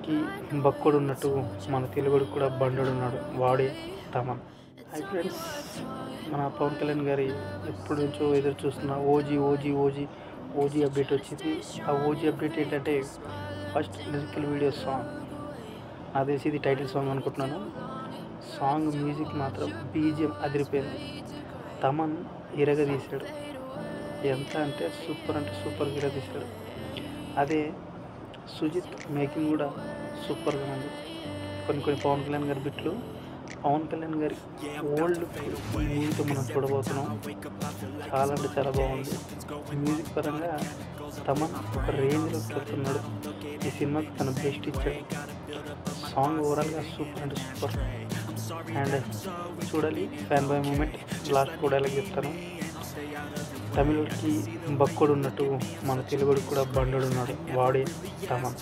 తమిళోడికి బక్కడు ఉన్నట్టు మన తెలుగుడికి కూడా బండోడు ఉన్నాడు, వాడే తమన్. హాయ్ ఫ్రెండ్స్, మన పవన్ కళ్యాణ్ గారి ఎప్పటి నుంచో ఎదురు చూస్తున్న ఓజీ అప్డేట్ వచ్చింది. ఆ ఓజీ అప్డేట్ ఏంటంటే ఫస్ట్ లిరికల్ వీడియో సాంగ్. నాకు తెలిసి ఇది టైటిల్ సాంగ్ అనుకుంటున్నాను. సాంగ్ మ్యూజిక్ మాత్రం బీజిఎం అదిరిపోయింది. తమన్ ఇరగదీశాడు. ఎంత అంటే సూపర్ ఇరగదీశాడు. అదే సుజిత్ మేకింగ్ కూడా సూపర్గా ఉంది. కొన్ని పవన్ కళ్యాణ్ గారి బిట్లు, పవన్ కళ్యాణ్ గారి ఓల్డ్ మూవీతో మనం చూడబోతున్నాం. చాలా అంటే చాలా బాగుంది. మ్యూజిక్ పరంగా తమన్ ఒక రేంజ్లోకి వెళ్తున్నాడు. ఈ సినిమాకి తన బెస్ట్ ఇచ్చాడు. సాంగ్ ఓవరాల్గా సూపర్ అండ్ చూడాలి. ఫ్యాన్ బాయ్ మూమెంట్ లాస్ట్ కూడా చెప్తాను. తమిళకి బక్కడు ఉన్నట్టు మన తెలుగుడికి కూడా బండోడు ఉన్నాడు, వాడే తమన్.